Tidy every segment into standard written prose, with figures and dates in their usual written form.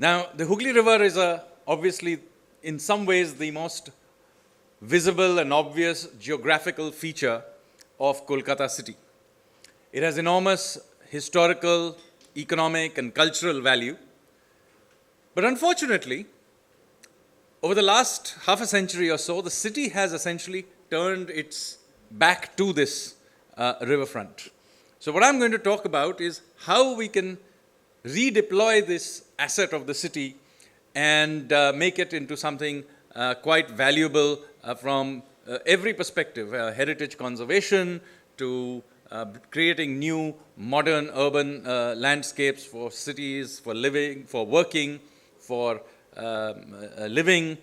Now, the Hooghly River is obviously, in some ways, the most visible and obvious geographical feature of Kolkata city. It has enormous historical, economic, and cultural value. But unfortunately, over the last half a century or so, the city has essentially turned its back to this riverfront. So what I'm going to talk about is how we can redeploy this asset of the city and make it into something quite valuable from every perspective, heritage conservation to creating new modern urban landscapes for cities, for living, for working, for living,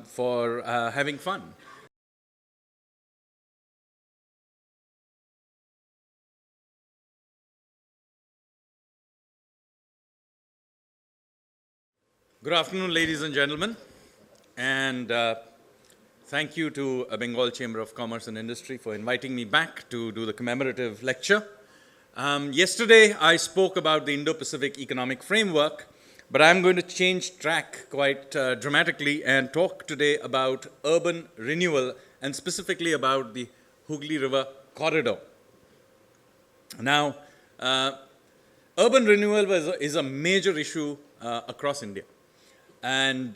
for having fun. Good afternoon, ladies and gentlemen, and thank you to Bengal Chamber of Commerce and Industry for inviting me back to do the commemorative lecture. Yesterday, I spoke about the Indo-Pacific Economic Framework, but I'm going to change track quite dramatically and talk today about urban renewal and specifically about the Hooghly River corridor. Now, urban renewal is a major issue across India. And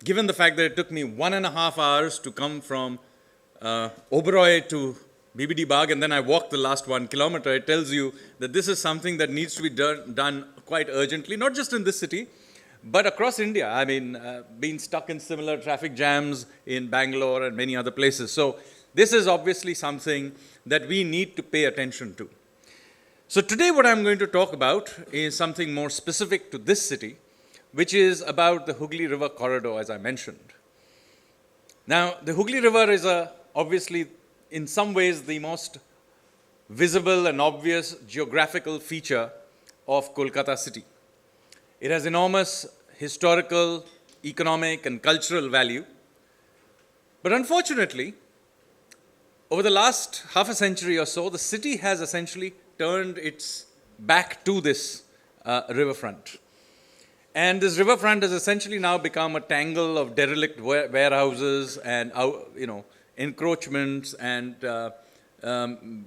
given the fact that it took me 1.5 hours to come from Oberoi to BBD Bagh, and then I walked the last 1 kilometer, it tells you that this is something that needs to be done quite urgently, not just in this city, but across India. I mean, being stuck in similar traffic jams in Bangalore and many other places. So this is obviously something that we need to pay attention to. So today what I'm going to talk about is something more specific to this city, which is about the Hooghly River corridor, as I mentioned. Now, the Hooghly River is obviously, in some ways, the most visible and obvious geographical feature of Kolkata city. It has enormous historical, economic, and cultural value. But unfortunately, over the last half a century or so, the city has essentially turned its back to this riverfront. And this riverfront has essentially now become a tangle of derelict warehouses and encroachments and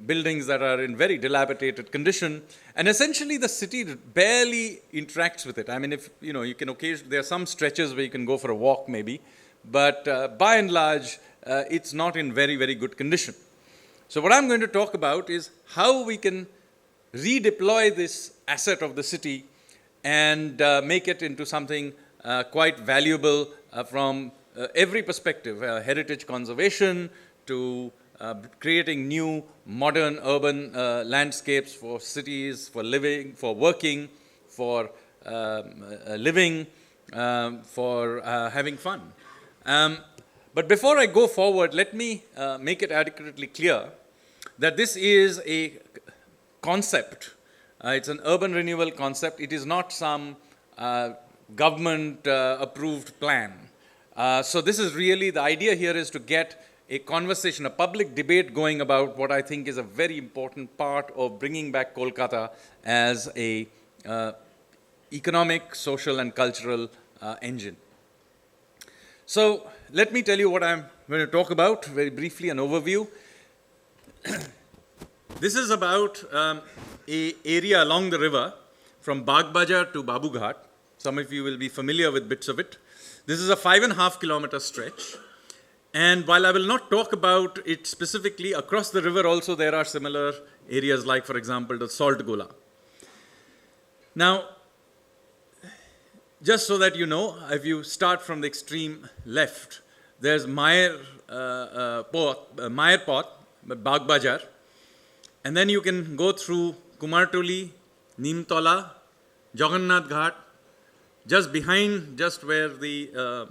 buildings that are in very dilapidated condition. And essentially the city barely interacts with it. I mean, if you can occasionally, there are some stretches where you can go for a walk maybe, but by and large, it's not in very, very good condition. So what I'm going to talk about is how we can redeploy this asset of the city and make it into something quite valuable from every perspective, heritage conservation to creating new modern urban landscapes for cities, for living, for working, for living, for having fun. But before I go forward, let me make it adequately clear that this is a concept. It's an urban renewal concept. It is not some government approved plan. So this is really, the idea here is to get a conversation, a public debate going about what I think is a very important part of bringing back Kolkata as a economic, social, and cultural engine. So let me tell you what I'm going to talk about very briefly, an overview. This is about an area along the river from Bagh Bazaar to Babu Ghat. Some of you will be familiar with bits of it. This is a 5.5 kilometer stretch. And while I will not talk about it specifically, across the river also there are similar areas like, for example, the Salt Gola. Now, just so that you know, if you start from the extreme left, there's Mayer Pot, Bagh Bazaar. And then you can go through Kumartoli, Nimtola, Jagannath Ghat. Just behind, just where the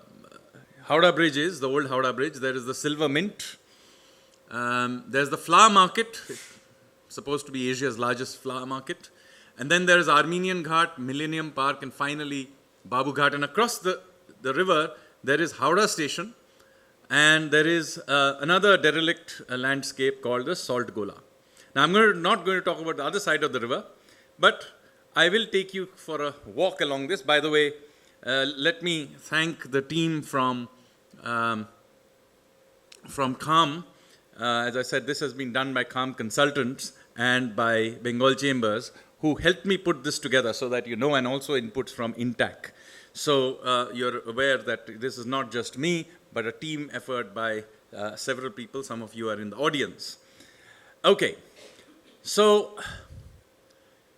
Howrah Bridge is, the old Howrah Bridge, there is the Silver Mint. There's the flower market, supposed to be Asia's largest flower market. And then there is Armenian Ghat, Millennium Park, and finally Babu Ghat. And across the river, there is Howrah Station. And there is another derelict landscape called the Salt Gola. Now, I'm not going to talk about the other side of the river, but I will take you for a walk along this. By the way, let me thank the team from Kham. As I said, this has been done by Kham consultants and by Bengal Chambers, who helped me put this together so that you know, and also inputs from INTAC. So you're aware that this is not just me, but a team effort by several people. Some of you are in the audience. Okay, so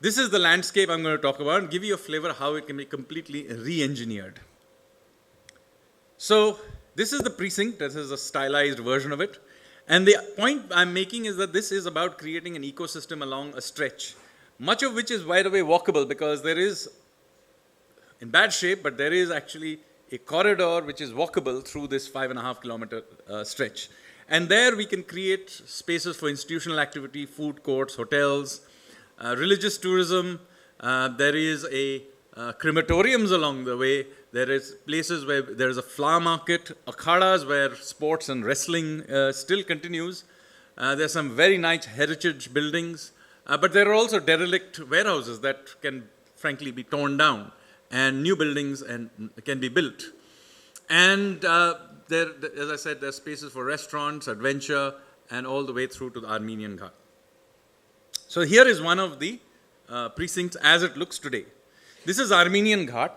this is the landscape I'm going to talk about and give you a flavor how it can be completely re-engineered. So this is the precinct. This is a stylized version of it. And the point I'm making is that this is about creating an ecosystem along a stretch, much of which is, by the way, walkable, because there is, in bad shape, but there is actually a corridor which is walkable through this 5.5 kilometer stretch. And there we can create spaces for institutional activity, food courts, hotels, religious tourism. There is a crematoriums along the way. There is places where there is a flower market, akhadas where sports and wrestling still continues. There's some very nice heritage buildings, but there are also derelict warehouses that can frankly be torn down, and new buildings can be built. And there, as I said, there's spaces for restaurants, adventure, and all the way through to the Armenian Ghat. So here is one of the precincts as it looks today. This is Armenian Ghat.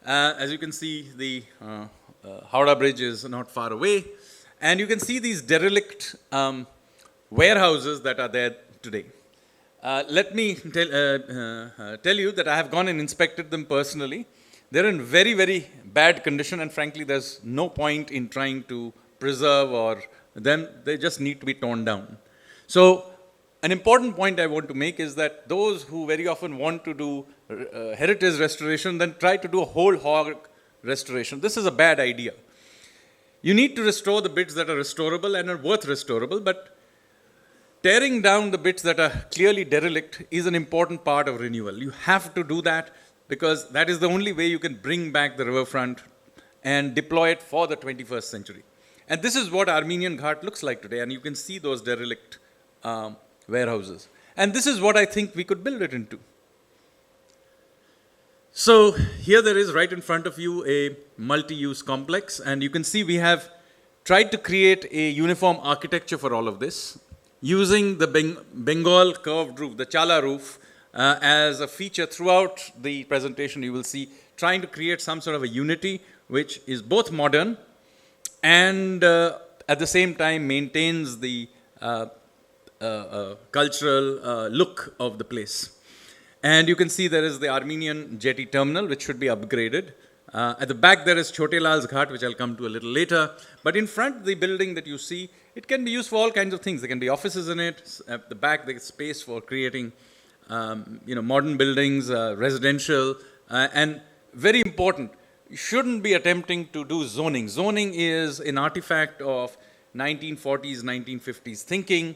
As you can see, the Howrah Bridge is not far away. And you can see these derelict warehouses that are there today. Let me tell you that I have gone and inspected them personally. They're in very, very bad condition, and frankly, there's no point in trying to preserve or them. They just need to be torn down. So an important point I want to make is that those who very often want to do heritage restoration then try to do a whole hog restoration. This is a bad idea. You need to restore the bits that are restorable and are worth restorable, but tearing down the bits that are clearly derelict is an important part of renewal. You have to do that because that is the only way you can bring back the riverfront and deploy it for the 21st century. And this is what Armenian Ghat looks like today, and you can see those derelict warehouses. And this is what I think we could build it into. So here there is right in front of you a multi-use complex, and you can see we have tried to create a uniform architecture for all of this, using the Bengal curved roof, the Chala roof, as a feature throughout the presentation. You will see trying to create some sort of a unity which is both modern and at the same time maintains the cultural look of the place. And you can see there is the Armenian jetty terminal, which should be upgraded. At the back there is Chote Lal's Ghat, which I'll come to a little later. But in front, the building that you see, it can be used for all kinds of things. There can be offices in it. At the back, there's space for creating modern buildings, residential, and very important, you shouldn't be attempting to do zoning. Zoning is an artifact of 1940s, 1950s thinking.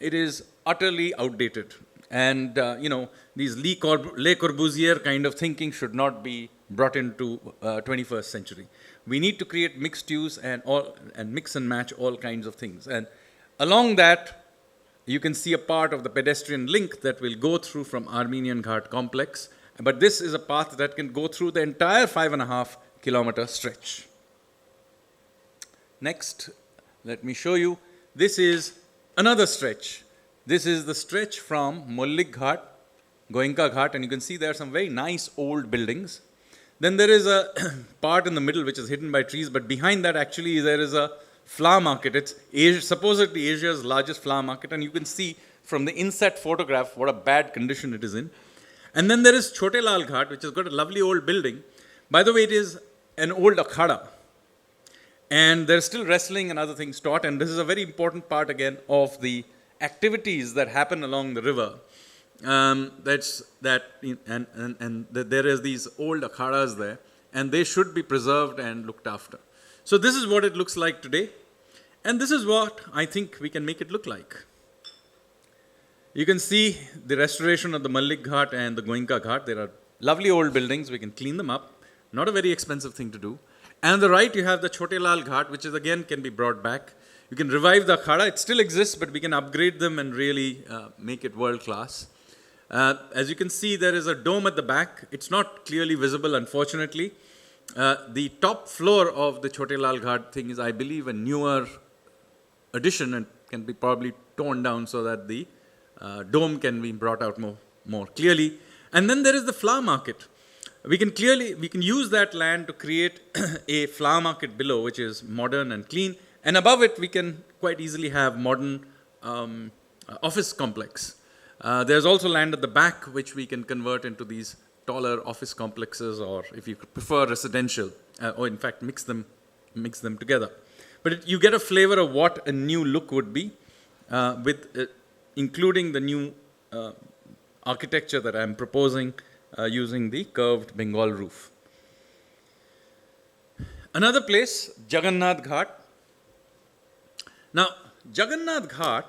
It is utterly outdated. And, these Le Corbusier kind of thinking should not be brought into 21st century. We need to create mixed use and mix and match all kinds of things. And along that, you can see a part of the pedestrian link that will go through from Armenian Ghat complex. But this is a path that can go through the entire 5.5 kilometer stretch. Next, let me show you. This is another stretch. This is the stretch from Mollik Ghat, Goenka Ghat, and you can see there are some very nice old buildings. Then there is a part in the middle which is hidden by trees, but behind that actually there is a flower market. It's supposedly Asia's largest flower market, and you can see from the inset photograph what a bad condition it is in. And then there is Chote Lal Ghat, which has got a lovely old building. By the way, it is an old akhada. And there's still wrestling and other things taught, and this is a very important part again of the activities that happen along the river. And there is these old akhadas there, and they should be preserved and looked after. So this is what it looks like today, and this is what I think we can make it look like. You can see the restoration of the Mollik Ghat and the Goenka Ghat. There are lovely old buildings. We can clean them up. Not a very expensive thing to do. And on the right, you have the Chote Lal Ghat, which is again can be brought back. You can revive the akhada. It still exists, but we can upgrade them and really make it world class. As you can see, there is a dome at the back. It's not clearly visible, unfortunately. The top floor of the Chote Lal Ghat thing is, I believe, a newer addition and can be probably torn down so that the dome can be brought out more clearly. And then there is the flower market. We can use that land to create a flower market below, which is modern and clean. And above it, we can quite easily have modern office complex. There's also land at the back, which we can convert into these taller office complexes, or if you prefer residential, or in fact mix them together. But you get a flavor of what a new look would be, with including the new architecture that I'm proposing using the curved Bengal roof. Another place, Jagannath Ghat. Now, Jagannath Ghat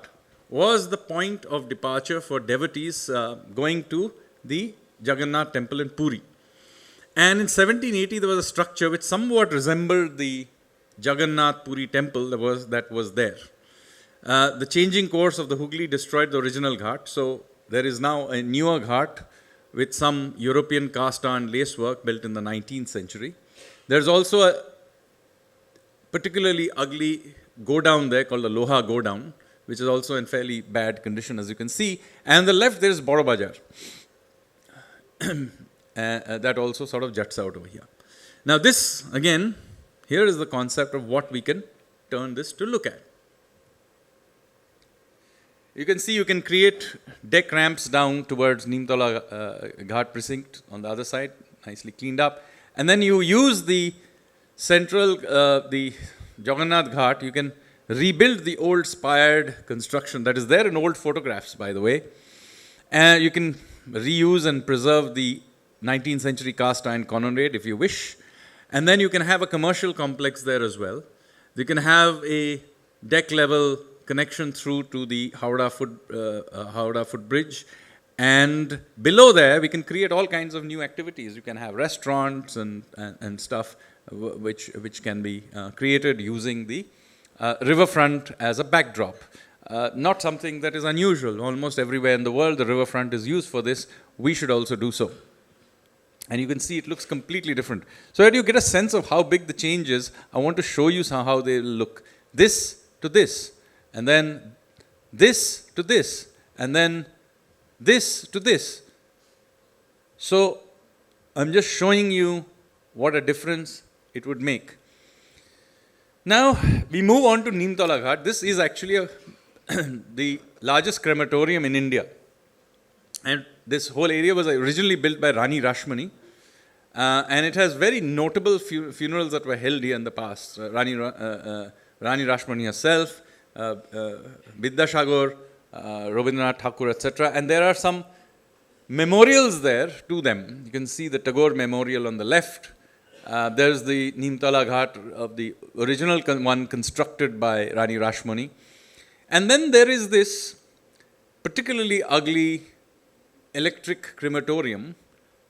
was the point of departure for devotees going to the Jagannath temple in Puri. And in 1780, there was a structure which somewhat resembled the Jagannath Puri temple that was there. The changing course of the Hooghly destroyed the original ghat, so there is now a newer ghat with some European cast iron lacework built in the 19th century. There's also a particularly ugly go-down there called the Loha go-down, which is also in fairly bad condition, as you can see. And on the left, there is Boro Bajar. That also sort of juts out over here. Now this, again, here is the concept of what we can turn this to look at. You can see you can create deck ramps down towards Neemtola Ghat precinct on the other side, nicely cleaned up. And then you use the central, the Jagannath Ghat, you can rebuild the old spired construction that is there in old photographs, by the way. And you can reuse and preserve the 19th century cast iron colonnade if you wish. And then you can have a commercial complex there as well. You can have a deck level connection through to the Howrah footbridge. And below there, we can create all kinds of new activities. You can have restaurants and stuff which can be created using the riverfront as a backdrop. Not something that is unusual. Almost everywhere in the world, the riverfront is used for this. We should also do so. And you can see it looks completely different. So that you get a sense of how big the change is, I want to show you how they look. This to this, and then this to this, and then this to this. So I'm just showing you what a difference it would make. Now we move on to Neemtola Ghat. This is actually the largest crematorium in India. And this whole area was originally built by Rani Rashmani. And it has very notable funerals that were held here in the past. Rani Rashmani herself, Vidyashagar, Rabindranath Thakur, etc. And there are some memorials there to them. You can see the Tagore Memorial on the left. There's the Neemtola Ghat of the original one constructed by Rani Rashmani. And then there is this particularly ugly electric crematorium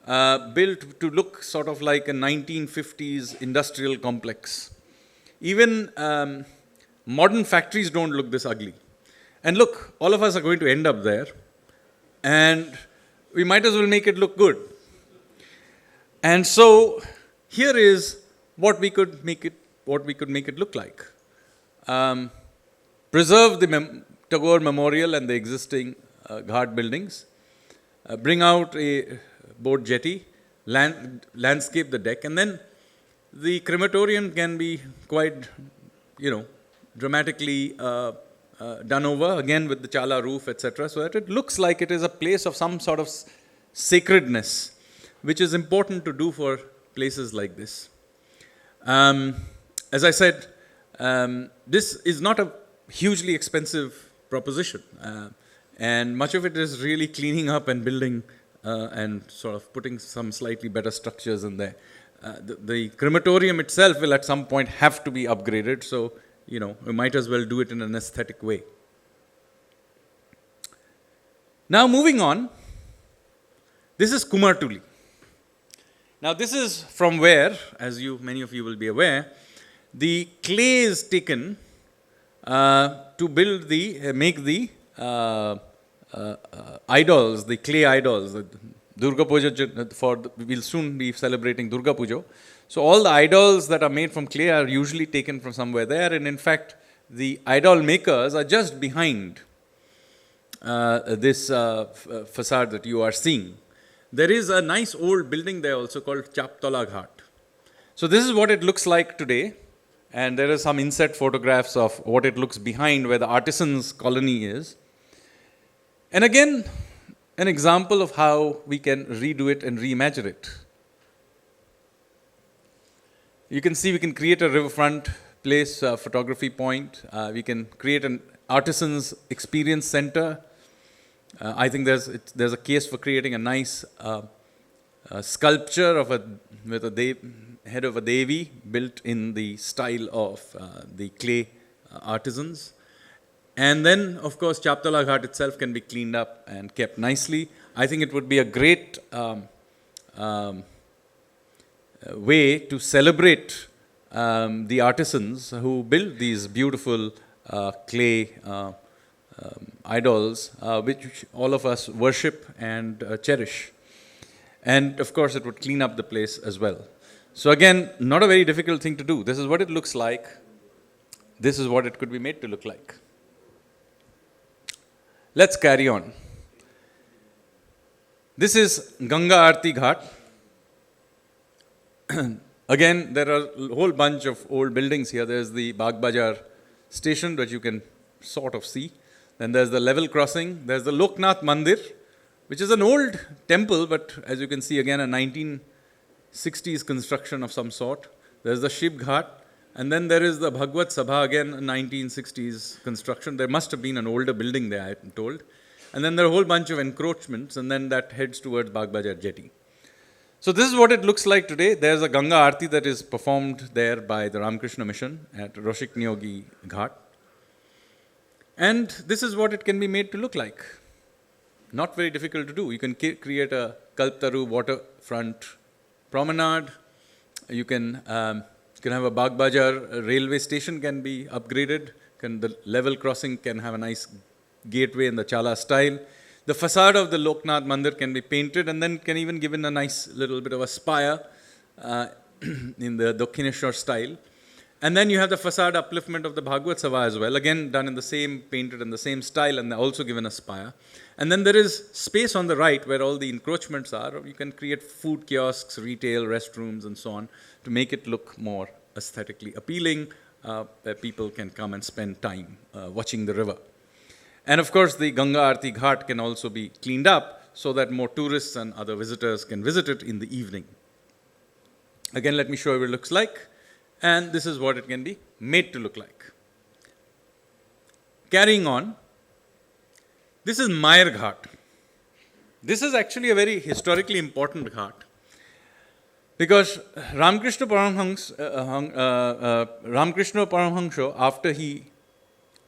built to look sort of like a 1950s industrial complex. Even modern factories don't look this ugly. And look, all of us are going to end up there, and we might as well make it look good. And so here is what we could make it look like. Preserve the Tagore Memorial and the existing Ghat buildings. Bring out a boat jetty, landscape the deck, and then the crematorium can be quite, dramatically done over, again with the chala roof, etc., so that it looks like it is a place of some sort of sacredness, which is important to do for places like this. As I said, this is not a hugely expensive proposition, and much of it is really cleaning up and building and sort of putting some slightly better structures in there. The crematorium itself will at some point have to be upgraded, so we might as well do it in an aesthetic way. Now moving on, this is Kumartuli. Now this is from where, as many of you will be aware, the clay is taken to make the idols, the clay idols. Durga Puja, we'll soon be celebrating Durga Puja. So all the idols that are made from clay are usually taken from somewhere there, and in fact, the idol makers are just behind this facade that you are seeing. There is a nice old building there also called Chaptola Ghat. So this is what it looks like today, and there are some inset photographs of what it looks behind where the artisans' colony is. And again, an example of how we can redo it and reimagine it. You can see we can create a riverfront place, photography point. We can create an artisans' experience center. I think there's a case for creating a nice sculpture with a head of a Devi built in the style of the clay artisans. And then, of course, Chaptola Ghat itself can be cleaned up and kept nicely. I think it would be a great way to celebrate the artisans who build these beautiful clay idols, which all of us worship and cherish. And of course, it would clean up the place as well. So again, not a very difficult thing to do. This is what it looks like. This is what it could be made to look like. Let's carry on. This is Ganga Aarti Ghat. Again, there are a whole bunch of old buildings here. There's the Bagh Bazaar station that you can sort of see. Then there's the level crossing. There's the Loknath Mandir, which is an old temple, but as you can see, again, a 1960s construction of some sort. There's the Shiv Ghat. And then there is the Bhagwat Sabha, again, a 1960s construction. There must have been an older building there, I'm told. And then there are a whole bunch of encroachments, and then that heads towards Bagh Bazaar jetty. So this is what it looks like today. There's a Ganga Aarti that is performed there by the Ramakrishna Mission at Roshik Niyogi Ghat. And this is what it can be made to look like. Not very difficult to do. You can create a Kalptaru waterfront promenade. You can have a Bagh Bazaar railway station can be upgraded. The level crossing can have a nice gateway in the Chala style. The facade of the Loknath Mandir can be painted and then can even given a nice little bit of a spire in the Dakshineshwar style. And then you have the facade upliftment of the Bhagwat Sabha as well, again done in the same, painted in the same style, and also given a spire. And then there is space on the right where all the encroachments are. You can create food kiosks, retail, restrooms, and so on to make it look more aesthetically appealing, where people can come and spend time watching the river. And of course, the Ganga Aarti Ghat can also be cleaned up so that more tourists and other visitors can visit it in the evening. Again, let me show you what it looks like. And this is what it can be made to look like. Carrying on, this is Mayer Ghat. This is actually a very historically important ghat because Ramakrishna Paramahansa, after he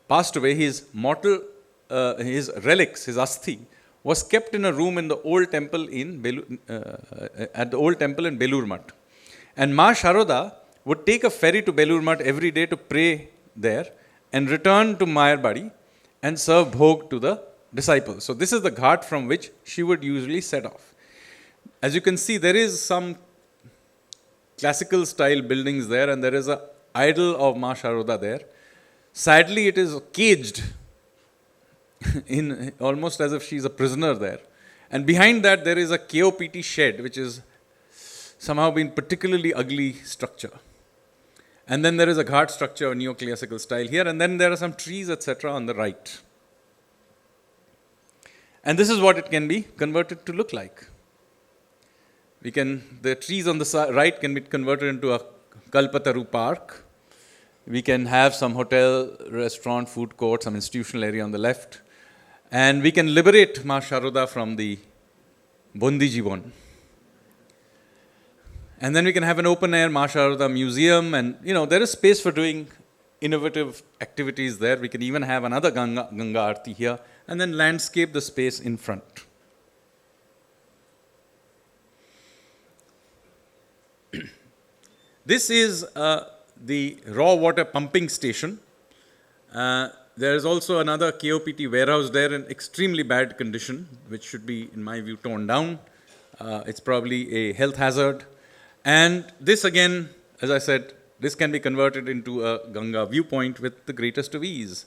passed away, his relics, his asthi, was kept in a room in the old temple at the old temple in Belur Math. And Ma Sharoda would take a ferry to Belur Math every day to pray there and return to Mayarbadi and serve bhog to the disciples. So this is the ghat from which she would usually set off. As you can see, there is some classical style buildings there, and there is an idol of Ma Sharoda there. Sadly, it is caged in almost as if she is a prisoner there. And behind that, there is a KOPT shed, which is somehow been particularly ugly structure. And then there is a ghat structure of neoclassical style here, and then there are some trees, etc. on the right. And this is what it can be converted to look like. The trees on the right can be converted into a Kalpataru park. We can have some hotel, restaurant, food court, some institutional area on the left. And we can liberate Ma Sharoda from the Bondi Jibon. And then we can have an open-air Ma Sharoda museum, and there is space for doing innovative activities there. We can even have another Ganga Aarti here, and then landscape the space in front. This is the raw water pumping station. There is also another KOPT warehouse there in extremely bad condition, which should be, in my view, torn down. It's probably a health hazard. And this again, as I said, this can be converted into a Ganga viewpoint with the greatest of ease.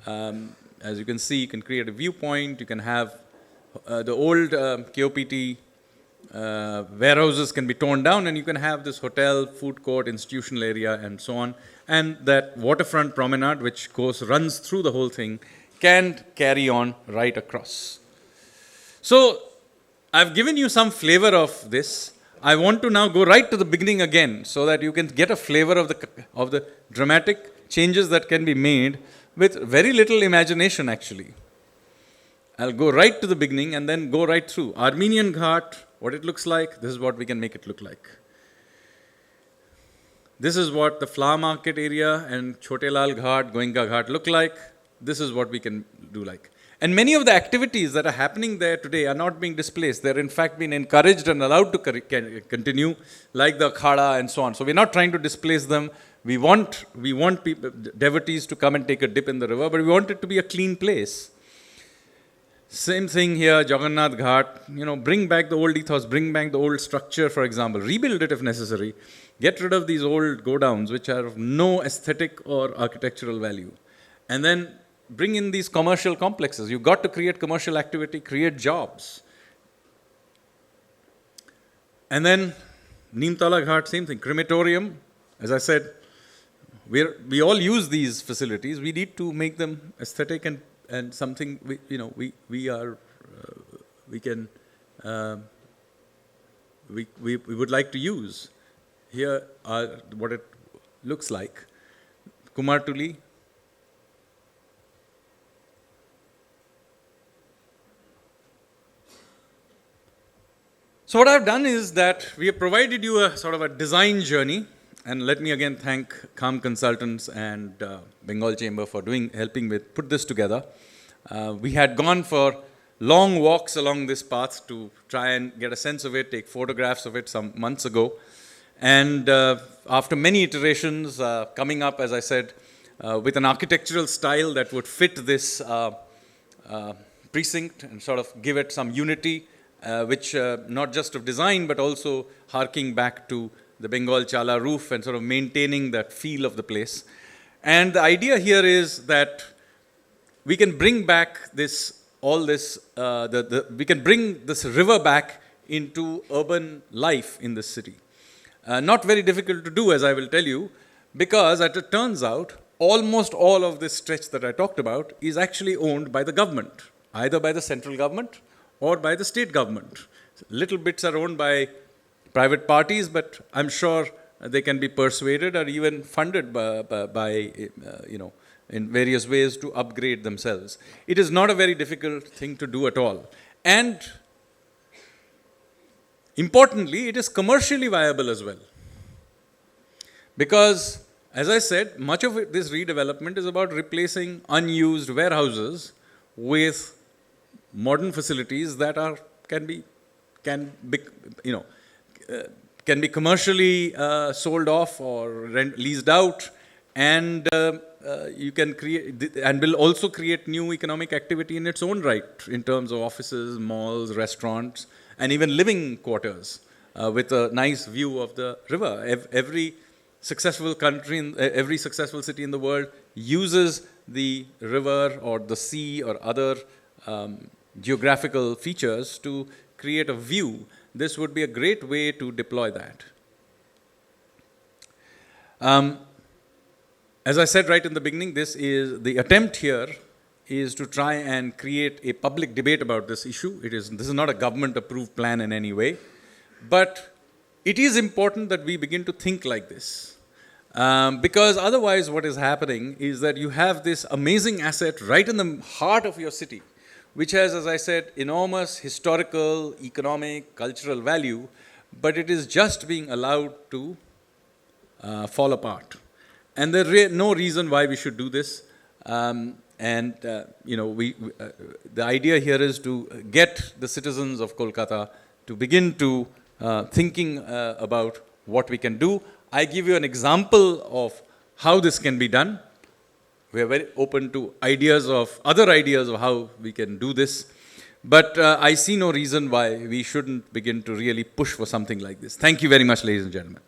As you can see, you can create a viewpoint, you can have the old KOPT warehouses can be torn down, and you can have this hotel, food court, institutional area, and so on. And that waterfront promenade, which runs through the whole thing, can carry on right across. So I've given you some flavor of this. I want to now go right to the beginning again, so that you can get a flavor of the dramatic changes that can be made with very little imagination, actually. I'll go right to the beginning and then go right through. Armenian Ghat, what it looks like, this is what we can make it look like. This is what the flower market area and Chote Lal Ghat, Goenka Ghat look like. This is what we can do like. And many of the activities that are happening there today are not being displaced. They're in fact being encouraged and allowed to continue, like the akhada and so on. So we're not trying to displace them. We want people, devotees to come and take a dip in the river, but we want it to be a clean place. Same thing here, Jagannath Ghat, bring back the old ethos, bring back the old structure, for example, rebuild it if necessary, get rid of these old go-downs which are of no aesthetic or architectural value, and then bring in these commercial complexes. You've got to create commercial activity, create jobs. And then Neemtala Ghat, same thing, crematorium, as I said, we all use these facilities, we need to make them aesthetic and something we would like to use. Here are what it looks like. Kumartuli. So what I've done is that we have provided you a sort of a design journey. And let me again thank Kham Consultants and Bengal Chamber for helping put this together. We had gone for long walks along this path to try and get a sense of it, take photographs of it some months ago. And after many iterations, coming up, as I said, with an architectural style that would fit this precinct and sort of give it some unity, which not just of design, but also harking back to the Bengal Chala roof and sort of maintaining that feel of the place. And the idea here is that we can bring back we can bring this river back into urban life in this city. Not very difficult to do, as I will tell you, because as it turns out, almost all of this stretch that I talked about is actually owned by the government, either by the central government or by the state government. Little bits are owned by private parties, but I'm sure they can be persuaded or even funded by in various ways to upgrade themselves. It is not a very difficult thing to do at all. And importantly, it is commercially viable as well. Because, as I said, much of this redevelopment is about replacing unused warehouses with modern facilities that can be commercially sold off or leased out, and you can create and will also create new economic activity in its own right in terms of offices, malls, restaurants, and even living quarters with a nice view of the river. Every successful country, every successful city in the world uses the river or the sea or other geographical features to create a view. This would be a great way to deploy that. As I said right in the beginning, the attempt here is to try and create a public debate about this issue. This is not a government-approved plan in any way, but it is important that we begin to think like this. Because otherwise what is happening is that you have this amazing asset right in the heart of your city, which has, as I said, enormous historical, economic, cultural value, but it is just being allowed to fall apart. And there is no reason why we should do this. The idea here is to get the citizens of Kolkata to begin to thinking about what we can do. I give you an example of how this can be done. We are very open to other ideas of how we can do this. But I see no reason why we shouldn't begin to really push for something like this. Thank you very much, ladies and gentlemen.